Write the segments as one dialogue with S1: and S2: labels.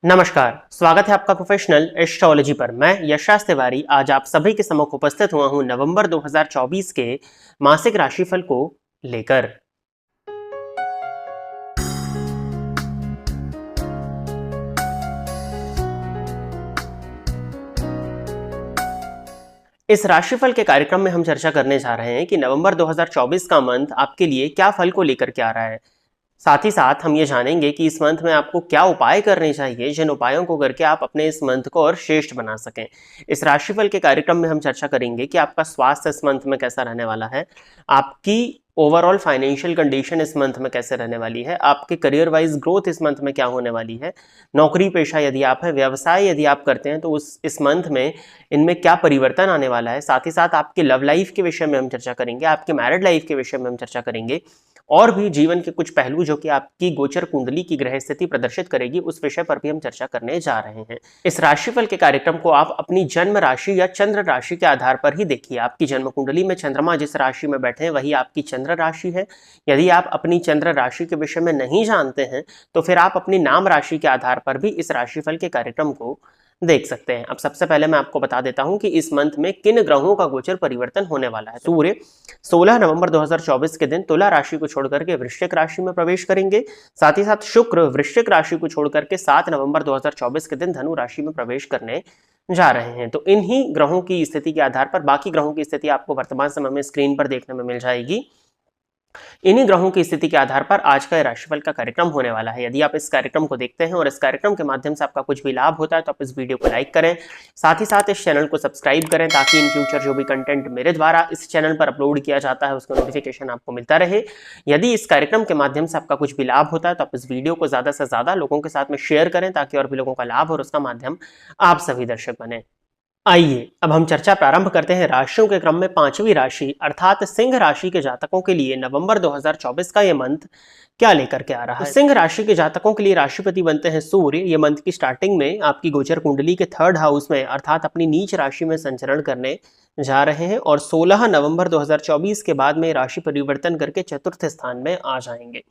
S1: नमस्कार, स्वागत है आपका प्रोफेशनल एस्ट्रोलॉजी पर। मैं यश तिवारी आज आप सभी के सम्मुख उपस्थित हुआ हूं नवंबर 2024 के मासिक राशिफल को लेकर। इस राशिफल के कार्यक्रम में हम चर्चा करने जा रहे हैं कि नवंबर 2024 का मंथ आपके लिए क्या फल को लेकर के आ रहा है। साथ ही साथ हम ये जानेंगे कि इस मंथ में आपको क्या उपाय करने चाहिए, जिन उपायों को करके आप अपने इस मंथ को और श्रेष्ठ बना सकें। इस राशिफल के कार्यक्रम में हम चर्चा करेंगे कि आपका स्वास्थ्य इस मंथ में कैसा रहने वाला है, आपकी ओवरऑल फाइनेंशियल कंडीशन इस मंथ में कैसे रहने वाली है, आपके करियर वाइज ग्रोथ इस मंथ में क्या होने वाली है, नौकरी पेशा यदि आप हैं, व्यवसाय यदि आप करते हैं तो इस मंथ में इनमें क्या परिवर्तन आने वाला है। साथ ही साथ आपके लव लाइफ के विषय में हम चर्चा करेंगे, आपके मैरिड लाइफ के विषय में हम चर्चा करेंगे और भी जीवन के कुछ पहलू जो कि आपकी गोचर कुंडली की ग्रह स्थिति प्रदर्शित करेगी उस विषय पर भी हम चर्चा करने जा रहे हैं। इस राशिफल के कार्यक्रम को आप अपनी जन्म राशि या चंद्र राशि के आधार पर ही देखिए। आपकी जन्म कुंडली में चंद्रमा जिस राशि में बैठे हैं वही आपकी चंद्र राशि है। यदि आप अपनी चंद्र राशि के विषय में नहीं जानते हैं तो फिर आप अपनी नाम राशि के आधार पर भी इस राशिफल के कार्यक्रम को देख सकते हैं। अब सबसे पहले मैं आपको बता देता हूं कि इस मंथ में किन ग्रहों का गोचर परिवर्तन होने वाला है। सूर्य 16 नवंबर 2024 के दिन तुला राशि को छोड़कर के वृश्चिक राशि में प्रवेश करेंगे। साथ ही साथ शुक्र वृश्चिक राशि को छोड़कर के 7 नवंबर 2024 के दिन धनु राशि में प्रवेश करने जा रहे हैं। तो इन्हीं ग्रहों की स्थिति के आधार पर बाकी ग्रहों की स्थिति आपको वर्तमान समय में स्क्रीन पर देखने में मिल जाएगी। इन्हीं ग्रहों की स्थिति के आधार पर आज का राशिफल का कार्यक्रम होने वाला है। यदि आप इस कार्यक्रम को देखते हैं और इस कार्यक्रम के माध्यम से आपका कुछ भी लाभ होता है तो आप इस वीडियो को लाइक करें, साथ ही साथ इस चैनल को सब्सक्राइब करें ताकि इन फ्यूचर जो भी कंटेंट मेरे द्वारा इस चैनल पर अपलोड किया जाता है उसका नोटिफिकेशन आपको मिलता रहे। यदि इस कार्यक्रम के माध्यम से आपका कुछ भी लाभ होता है तो आप इस वीडियो को ज्यादा से ज्यादा लोगों के साथ में शेयर करें ताकि और भी लोगों का लाभ और उसका माध्यम आप सभी दर्शक बने। आइए अब हम चर्चा प्रारंभ करते हैं राशियों के क्रम में। पांचवी राशि अर्थात सिंह राशि के जातकों के लिए नवंबर 2024 का यह मंथ क्या लेकर के आ रहा है। सिंह राशि के जातकों के लिए राशिपति बनते हैं सूर्य। ये मंथ की स्टार्टिंग में आपकी गोचर कुंडली के 3rd हाउस में अर्थात अपनी नीच राशि में संचरण करने जा रहे हैं और 16 नवंबर 2024 के बाद में राशि परिवर्तन करके 4th स्थान में आ जाएंगे।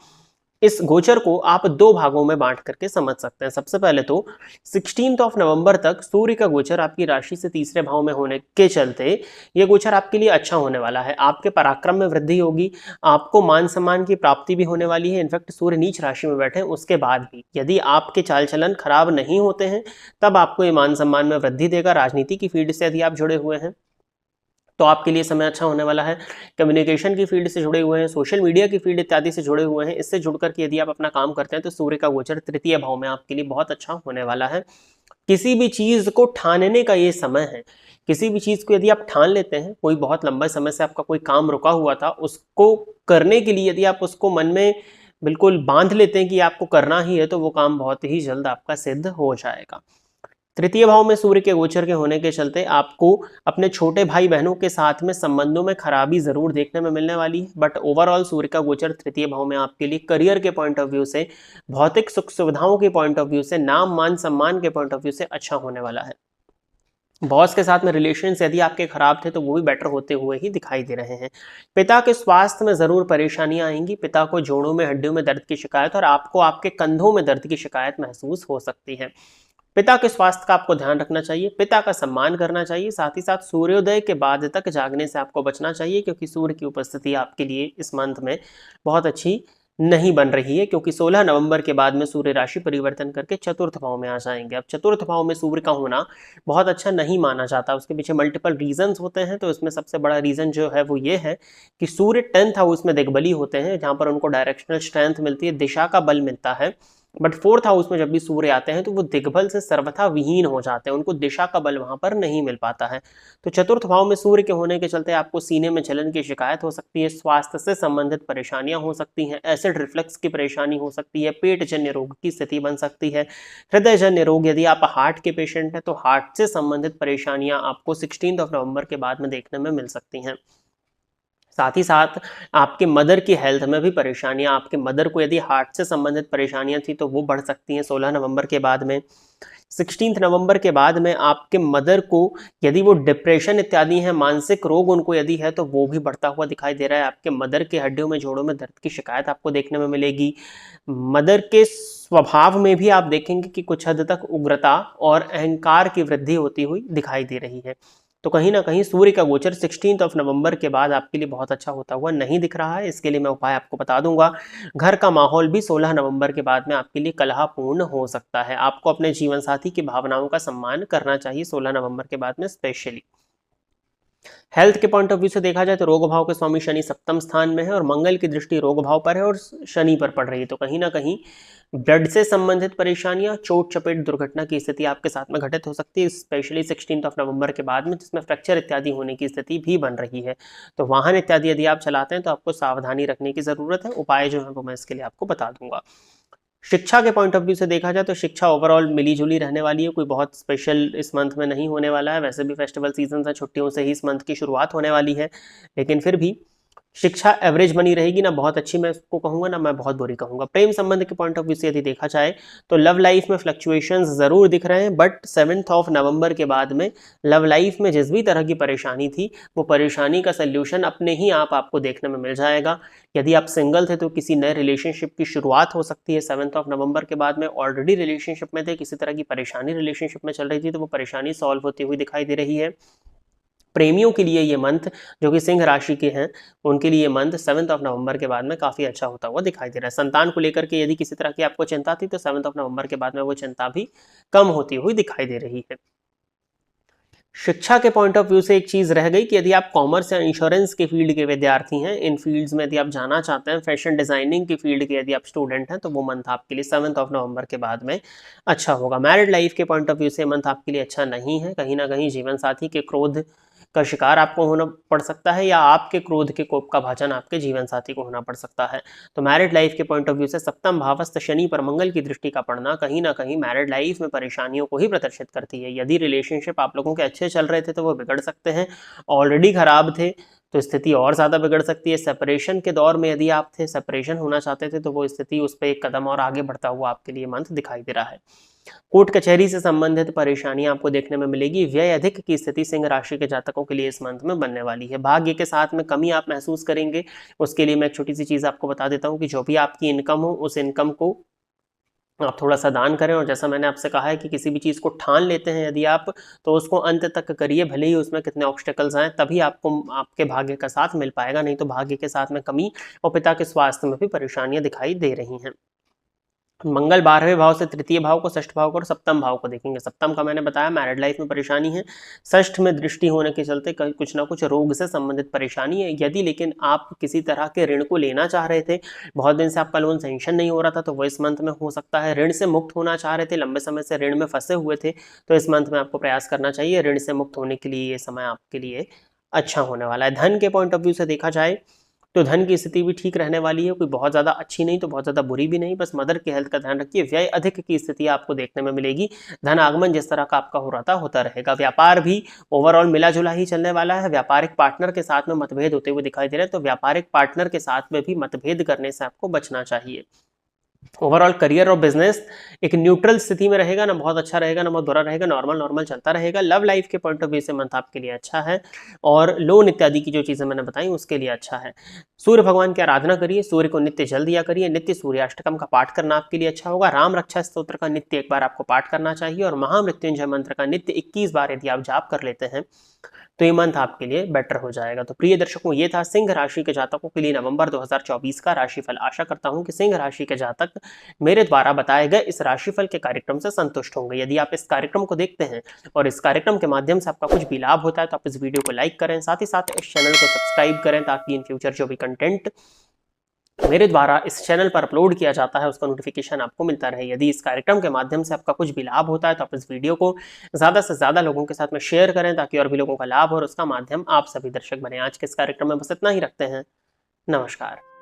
S1: इस गोचर को आप 2 भागों में बांट करके समझ सकते हैं। सबसे पहले तो 16 नवंबर तक सूर्य का गोचर आपकी राशि से तीसरे भाव में होने के चलते ये गोचर आपके लिए अच्छा होने वाला है। आपके पराक्रम में वृद्धि होगी, आपको मान सम्मान की प्राप्ति भी होने वाली है। इनफैक्ट सूर्य नीच राशि में बैठे उसके बाद भी यदि आपके चाल चलन खराब नहीं होते हैं तब आपको ये मान सम्मान में वृद्धि देगा। राजनीति की फील्ड से यदि आप जुड़े हुए हैं तो आपके लिए समय अच्छा होने वाला है। कम्युनिकेशन की फील्ड से जुड़े हुए हैं, सोशल मीडिया की फील्ड इत्यादि से जुड़े हुए हैं, इससे जुड़कर के यदि आप अपना काम करते हैं तो सूर्य का गोचर 3य भाव में आपके लिए बहुत अच्छा होने वाला है। किसी भी चीज को ठानने का ये समय है। किसी भी चीज को यदि आप ठान लेते हैं, कोई बहुत लंबे समय से आपका कोई काम रुका हुआ था उसको करने के लिए यदि आप उसको मन में बिल्कुल बांध लेते हैं कि आपको करना ही है तो वो काम बहुत ही जल्द आपका सिद्ध हो जाएगा। 3य भाव में सूर्य के गोचर के होने के चलते आपको अपने छोटे भाई बहनों के साथ में संबंधों में खराबी जरूर देखने में मिलने वाली है, बट ओवरऑल सूर्य का गोचर 3य भाव में आपके लिए करियर के पॉइंट ऑफ व्यू से, भौतिक सुख सुविधाओं के पॉइंट ऑफ व्यू से, नाम मान सम्मान के पॉइंट ऑफ व्यू से अच्छा होने वाला है। बॉस के साथ में रिलेशंस यदि आपके खराब थे तो वो भी बेटर होते हुए ही दिखाई दे रहे हैं। पिता के स्वास्थ्य में जरूर परेशानियां आएंगी। पिता को जोड़ों में हड्डियों में दर्द की शिकायत और आपको आपके कंधों में दर्द की शिकायत महसूस हो सकती है। पिता के स्वास्थ्य का आपको ध्यान रखना चाहिए, पिता का सम्मान करना चाहिए। साथ ही साथ सूर्योदय के बाद तक जागने से आपको बचना चाहिए क्योंकि सूर्य की उपस्थिति आपके लिए इस मंथ में बहुत अच्छी नहीं बन रही है, क्योंकि 16 नवंबर के बाद में सूर्य राशि परिवर्तन करके 4th भाव में आ जाएंगे। अब 4th भाव में सूर्य का होना बहुत अच्छा नहीं माना जाता, उसके पीछे मल्टीपल रीजंस होते हैं। तो इसमें सबसे बड़ा रीजन जो है वो ये है कि सूर्य 10th हाउस में दिग्बली होते हैं, जहां पर उनको डायरेक्शनल स्ट्रेंथ मिलती है, दिशा का बल मिलता है। बट 4th हाउस में जब भी सूर्य आते हैं तो वो दिग्बल से सर्वथा विहीन हो जाते हैं, उनको दिशा का बल वहां पर नहीं मिल पाता है। तो 4th भाव में सूर्य के होने के चलते आपको सीने में जलन की शिकायत हो सकती है, स्वास्थ्य से संबंधित परेशानियां हो सकती हैं, एसिड रिफ्लक्स की परेशानी हो सकती है, पेट जन्य रोग की स्थिति बन सकती है, हृदय जन्य रोग, यदि आप हार्ट के पेशेंट हैं तो हार्ट से संबंधित परेशानियां आपको 16 नवंबर के बाद में देखने में मिल सकती हैं। साथ ही साथ आपके मदर की हेल्थ में भी परेशानियां, आपके मदर को यदि हार्ट से संबंधित परेशानियां थी तो वो बढ़ सकती हैं 16 नवंबर के बाद में। 16 नवंबर के बाद में आपके मदर को यदि वो डिप्रेशन इत्यादि है, मानसिक रोग उनको यदि है, तो वो भी बढ़ता हुआ दिखाई दे रहा है। आपके मदर के हड्डियों में, जोड़ों में दर्द की शिकायत आपको देखने में मिलेगी। मदर के स्वभाव में भी आप देखेंगे कि कुछ हद तक उग्रता और अहंकार की वृद्धि होती हुई दिखाई दे रही है। तो कहीं ना कहीं सूर्य का गोचर 16 नवंबर के बाद आपके लिए बहुत अच्छा होता हुआ नहीं दिख रहा है। इसके लिए मैं उपाय आपको बता दूंगा। घर का माहौल भी 16 नवंबर के बाद में आपके लिए कलहपूर्ण हो सकता है। आपको अपने जीवन साथी की भावनाओं का सम्मान करना चाहिए 16 नवंबर के बाद में स्पेशली। हेल्थ के पॉइंट ऑफ व्यू से देखा जाए तो रोग भाव के स्वामी शनि सप्तम स्थान में है और मंगल की दृष्टि रोग भाव पर है और शनि पर पड़ रही है। तो कहीं ना कहीं ब्लड से संबंधित परेशानियां, चोट चपेट, दुर्घटना की स्थिति आपके साथ में घटित हो सकती है, स्पेशली 16 नवंबर के बाद में, जिसमें फ्रैक्चर इत्यादि होने की स्थिति भी बन रही है। तो वाहन इत्यादि यदि आप चलाते हैं तो आपको सावधानी रखने की जरूरत है। उपाय जो है वो मैं इसके लिए आपको बता दूंगा। शिक्षा के पॉइंट ऑफ व्यू से देखा जाए तो शिक्षा ओवरऑल मिली जुली रहने वाली है। कोई बहुत स्पेशल इस मंथ में नहीं होने वाला है। वैसे भी फेस्टिवल सीजन है, छुट्टियों से ही इस मंथ की शुरुआत होने वाली है, लेकिन फिर भी शिक्षा एवरेज बनी रहेगी, ना बहुत अच्छी मैं इसको कहूंगा, ना मैं बहुत बुरी कहूंगा। प्रेम संबंध के पॉइंट ऑफ व्यू से यदि देखा जाए तो लव लाइफ में फ्लक्चुएशंस जरूर दिख रहे हैं, बट 7 नवंबर के बाद में लव लाइफ में जिस भी तरह की परेशानी थी, वो परेशानी का सोल्यूशन अपने ही आप आपको देखने में मिल जाएगा। यदि आप सिंगल थे तो किसी नए रिलेशनशिप की शुरुआत हो सकती है 7 नवंबर के बाद में। ऑलरेडी रिलेशनशिप में थे, किसी तरह की परेशानी रिलेशनशिप में चल रही थी, तो वो परेशानी सॉल्व होती हुई दिखाई दे रही है। प्रेमियों के लिए ये मंथ, जो कि सिंह राशि के हैं, उनके लिए मंथ 7 नवंबर के बाद में काफी अच्छा होता हुआ दिखाई दे रहा है। संतान को लेकर के यदि किसी तरह की आपको चिंता थी तो 7 नवंबर के बाद में वो चिंता भी कम होती हुई दिखाई दे रही है। शिक्षा के पॉइंट ऑफ व्यू से एक चीज रह गई कि यदि आप कॉमर्स या इंश्योरेंस के फील्ड के विद्यार्थी हैं, इन फील्ड्स में यदि आप जाना चाहते हैं, फैशन डिजाइनिंग की फील्ड के यदि आप स्टूडेंट हैं, तो वो मंथ आपके लिए 7 नवंबर के बाद में अच्छा होगा। मैरिड लाइफ के पॉइंट ऑफ व्यू से मंथ आपके लिए अच्छा नहीं है। कहीं ना कहीं जीवन साथी के क्रोध का शिकार आपको होना पड़ सकता है, या आपके क्रोध के कोप का भाजन आपके जीवन साथी को होना पड़ सकता है। तो मैरिड लाइफ के पॉइंट ऑफ व्यू से सप्तम भावस्थ शनि पर मंगल की दृष्टि का पड़ना कहीं ना कहीं मैरिड लाइफ में परेशानियों को ही प्रदर्शित करती है। यदि रिलेशनशिप आप लोगों के अच्छे चल रहे थे तो वो बिगड़ सकते हैं, ऑलरेडी खराब थे तो स्थिति और ज्यादा बिगड़ सकती है। सेपरेशन के दौर में यदि आप थे, सेपरेशन होना चाहते थे, तो वो स्थिति उस पर एक कदम और आगे बढ़ता हुआ आपके लिए मंथ दिखाई दे रहा है। कोर्ट कचहरी से संबंधित परेशानियां आपको देखने में मिलेगी। व्यय अधिक की स्थिति सिंह राशि के जातकों के लिए इस मंथ में बनने वाली है। भाग्य के साथ में कमी आप महसूस करेंगे। उसके लिए मैं एक छोटी सी चीज आपको बता देता हूं कि जो भी आपकी इनकम हो, उस इनकम को आप थोड़ा सा दान करें। और जैसा मैंने आपसे कहा है कि किसी भी चीज को ठान लेते हैं यदि आप, तो उसको अंत तक करिए, भले ही उसमें कितने ऑब्स्टेकल्स आए, तभी आपको आपके भाग्य का साथ मिल पाएगा। नहीं तो भाग्य के साथ में कमी और पिता के स्वास्थ्य में भी परेशानियां दिखाई दे रही हैं। मंगल 12वें भाव से तृतीय भाव को, षष्ठ भाव को और सप्तम भाव को देखेंगे। सप्तम का मैंने बताया मैरिड लाइफ में परेशानी है, षष्ठ में दृष्टि होने के चलते कुछ ना कुछ रोग से संबंधित परेशानी है। यदि लेकिन आप किसी तरह के ऋण को लेना चाह रहे थे, बहुत दिन से आपका लोन सैंक्शन नहीं हो रहा था, तो वो इस मंथ में हो सकता है। ऋण से मुक्त होना चाह रहे थे, लंबे समय से ऋण में फंसे हुए थे, तो इस मंथ में आपको प्रयास करना चाहिए। ऋण से मुक्त होने के लिए ये समय आपके लिए अच्छा होने वाला है। धन के पॉइंट ऑफ व्यू से देखा जाए तो धन की स्थिति भी ठीक रहने वाली है। कोई बहुत ज़्यादा अच्छी नहीं तो बहुत ज़्यादा बुरी भी नहीं, बस मदर की हेल्थ का ध्यान रखिए। व्यय अधिक की स्थिति आपको देखने में मिलेगी। धन आगमन जिस तरह का आपका हो रहा था होता रहेगा। व्यापार भी ओवरऑल मिला जुला ही चलने वाला है। व्यापारिक पार्टनर के साथ में मतभेद होते हुए दिखाई दे रहे हैं, तो व्यापारिक पार्टनर के साथ में भी मतभेद करने से आपको बचना चाहिए। ओवरऑल करियर और बिजनेस एक न्यूट्रल स्थिति में रहेगा, ना बहुत अच्छा रहेगा ना बहुत बुरा रहेगा, नॉर्मल नॉर्मल चलता रहेगा। लव लाइफ के पॉइंट ऑफ व्यू से मंथ आपके लिए अच्छा है, और लोन इत्यादि की जो चीजें मैंने बताई उसके लिए अच्छा है। सूर्य भगवान की आराधना करिए, सूर्य को नित्य जल दिया करिए, नित्य सूर्याष्टकम का पाठ करना आपके लिए अच्छा होगा। राम रक्षा स्तोत्र का नित्य एक बार आपको पाठ करना चाहिए, और महामृत्युंजय मंत्र का नित्य 21 बार यदि आप जाप कर लेते हैं तो ये मंथ आपके लिए बेटर हो जाएगा। तो प्रिय दर्शकों, ये था सिंह राशि के जातकों के लिए नवंबर 2024 का राशिफल। आशा करता हूं कि सिंह राशि के जातक मेरे द्वारा बताए गए इस राशिफल के कार्यक्रम से संतुष्ट होंगे। यदि आप इस कार्यक्रम को देखते हैं और इस कार्यक्रम के माध्यम से आपका कुछ भी लाभ होता है, तो आप इस वीडियो को लाइक करें, साथ ही साथ इस चैनल को सब्सक्राइब करें, ताकि इन फ्यूचर जो भी कंटेंट मेरे द्वारा इस चैनल पर अपलोड किया जाता है उसका नोटिफिकेशन आपको मिलता रहे। यदि इस कार्यक्रम के माध्यम से आपका कुछ भी लाभ होता है, तो आप इस वीडियो को ज़्यादा से ज़्यादा लोगों के साथ में शेयर करें, ताकि और भी लोगों का लाभ हो और उसका माध्यम आप सभी दर्शक बने। आज के इस कार्यक्रम में बस इतना ही रखते हैं। नमस्कार।